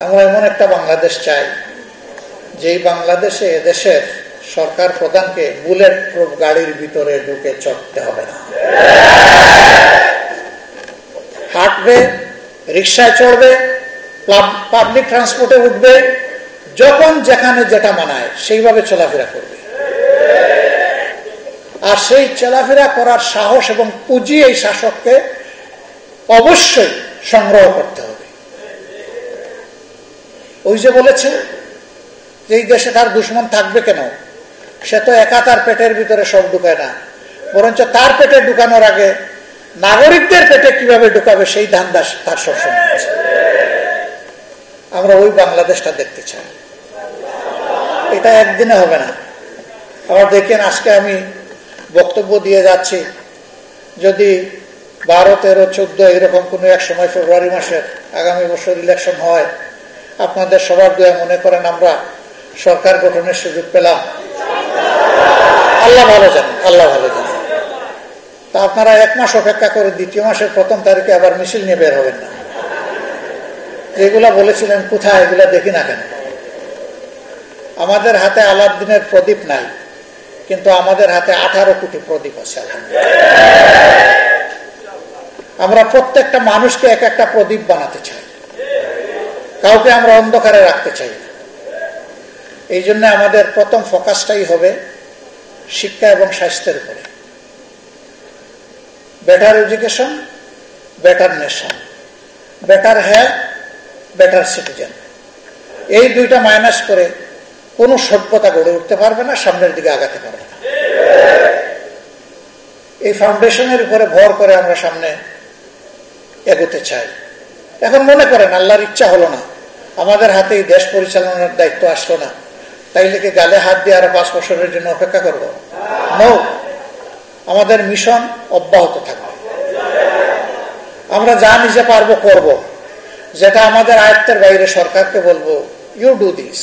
আমরা এমন একটা বাংলাদেশ চাই যেই বাংলাদেশে এদেশের সরকার প্রধানকে বুলেট প্রুফ গাড়ির ভিতরে ঢুকে চড়তে হবে না, হাঁটবে, রিক্সায় চড়বে, পাবলিক ট্রান্সপোর্টে উঠবে, যখন যেখানে যেটা মানায় সেইভাবে চলাফেরা করবে। আর সেই চলাফেরা করার সাহস এবং পুঁজি এই শাসককে অবশ্যই সংগ্রহ করতে হবে। ওই যে বলেছে যে এই দেশে তার দুশ্মন থাকবে কেন, সে তো একা তার পেটের ভিতরে সব ঢুকায় না, বরঞ্চ তার পেটে ঢুকানোর আগে নাগরিকদের পেটে কিভাবে ঢুকাবে সেই ধান্দা তার সবসময় আছে। আমরা ওই বাংলাদেশটা দেখতে চাই। এটা একদিনে হবে না। আবার দেখেন, আজকে আমি বক্তব্য দিয়ে যাচ্ছি, যদি 12, 13, 14 এরকম কোনো এক সময় ফেব্রুয়ারি মাসের আগামী বছর ইলেকশন হয়, আপনাদের সবার দয়া মনে করেন আমরা সরকার গঠনের সুযোগ পেলাম, আল্লাহ ভালো জানেন, আল্লাহ ভালো জানেন। তা আপনারা 1 মাস অপেক্ষা করে 2য় মাসের 1ম তারিখে আবার মিছিল নিয়ে বের হবেন না। যেগুলা বলেছিলেন কোথায়, এগুলা দেখি না কেন? আমাদের হাতে আলাউদ্দিনের প্রদীপ নাই, কিন্তু আমাদের হাতে 18 কোটি প্রদীপ আছে। আমরা প্রত্যেকটা মানুষকে এক একটা প্রদীপ বানাতে চাই, কাউকে আমরা অন্ধকারে রাখতে চাই না। এই জন্য আমাদের প্রথম ফোকাসটাই হবে শিক্ষা এবং স্বাস্থ্যের উপরে। Better education, better nation, better health, better citizen. এই দুইটা মাইনাস করে কোন সভ্যতা গড়ে উঠতে পারবে না, সামনের দিকে আগাতে পারবে না। এই ফাউন্ডেশনের উপরে ভর করে আমরা সামনে এগোতে চাই। এখন মনে করেন আল্লাহর ইচ্ছা হলো না, আমাদের হাতে এই দেশ পরিচালনার দায়িত্ব আসলো না, তাইলে কি গালে হাত দিয়ে আরো 5 বছরের জন্য অপেক্ষা করব? নো, আমাদের মিশন অব্যাহত থাকবে। আমরা যা নিজে পারবো করব, যেটা আমাদের আয়ত্তের বাইরে সরকারকে বলবো ইউ ডু দিস,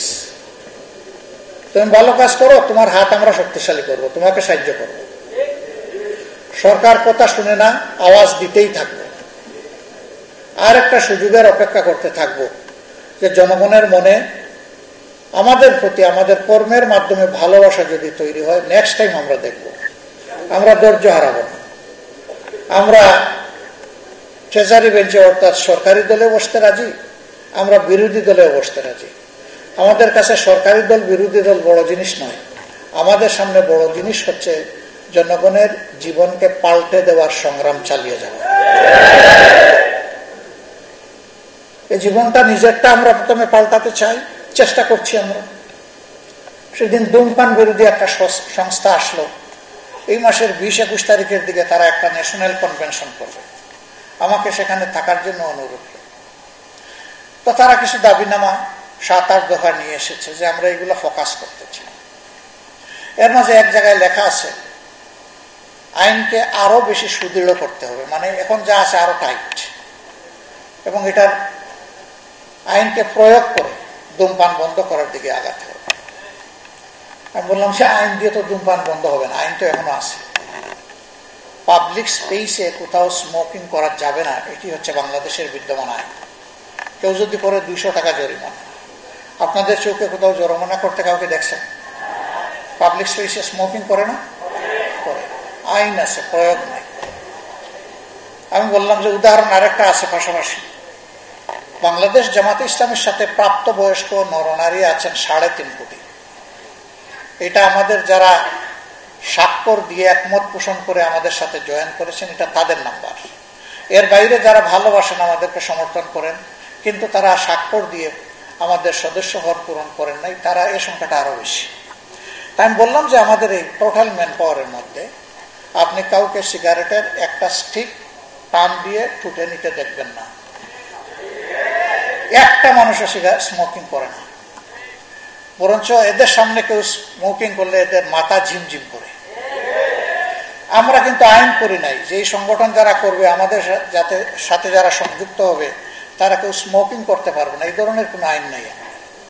তুমি ভালো কাজ করো, তোমার হাত আমরা শক্তিশালী করব, তোমাকে সাহায্য করব। সরকার কথা শুনে না, আওয়াজ দিতেই থাকবো। আর একটা সুযোগের অপেক্ষা করতে থাকবো, যে জনগণের মনে আমাদের প্রতি আমাদের কর্মের মাধ্যমে ভালোবাসা যদি তৈরি হয়, নেক্সট টাইম আমরা দেখব। আমরা ধৈর্য হারাবো না। আমরা ট্রেজারি বেঞ্চে অর্থাৎ সরকারি দলে বসতে রাজি, আমরা বিরোধী দলেও বসতে রাজি। আমাদের কাছে সরকারি দল বিরোধী দল বড় জিনিস নয়, আমাদের সামনে বড় জিনিস হচ্ছে জনগণের জীবনকে পাল্টে দেওয়ার সংগ্রাম চালিয়ে যাওয়া। এই জীবনটা নিজেরটা আমরা প্রথমে পাল্টাতে চাই, চেষ্টা করছি আমরা। সেদিন ধূমপান বিরোধী একটা সংস্থা আসলো, এই মাসের 20-21 তারিখের দিকে তারা একটা ন্যাশনাল কনভেনশন করবে, আমাকে সেখানে থাকার জন্য অনুরোধ করবে। তো তারা কিছু দাবিনামা 7-8 দফা নিয়ে এসেছে যে আমরা এগুলো ফোকাস করতে চাই। এর মাঝে এক জায়গায় লেখা আছে আইনকে আরো বেশি সুদৃঢ় করতে হবে, মানে এখন যা আছে আরো টাইট, এবং এটার আইনকে প্রয়োগ করে ধূমপান বন্ধ করার দিকে আগাতে হবে। আমি বললাম সে আইন দিয়ে তো ধূমপান বন্ধ হবে না, আইন তো এখনো আছে। পাবলিক স্পেসে কোথাও স্মোকিং করা যাবে না, এটি হচ্ছে বাংলাদেশের বিদ্যমান আইন। কেউ যদি করে 200 টাকা জরিমানা। আপনাদের চোখে কোথাও জরিমানা করতে কাউকে দেখছেন? পাবলিক স্পেসে স্মোকিং করে না? করে। আইন আছে, প্রয়োগ নাই। আমি বললাম যে উদাহরণ আরেকটা আছে পাশাপাশি। বাংলাদেশ জামাতে ইসলামের সাথে প্রাপ্তবয়স্ক নরনারী আছেন 3.5 কোটি। এটা আমাদের যারা স্বাক্ষর দিয়ে একমত পোষণ করে আমাদের সাথে জয়েন করেছেন, এটা তাদের নাম্বার। এর বাইরে যারা ভালোবাসেন, আমাদেরকে সমর্থন করেন, কিন্তু তারা স্বাক্ষর দিয়ে আমাদের সদস্য হওয়ার পূরণ করেন নাই, তারা এই সংখ্যাটা আরো বেশি। তাই আমি বললাম যে আমাদের এই টোটাল ম্যান পাওয়ারের মধ্যে আপনি কাউকে সিগারেটের একটা স্টিক টান দিয়ে ঠুটে নিতে দেখবেন না। একটা মানুষও স্মোকিং করে না, বরঞ্চ এদের সামনে কেউ স্মোকিং করলে এদের মাথা ঝিমঝিম করে। আমরা কিন্তু আইন করি নাই যে এই সংগঠন যারা করবে, আমাদের সাথে যারা সংযুক্ত হবে, তারা কেউ স্মোকিং করতে পারবে না, এই ধরনের কোনো আইন নাই।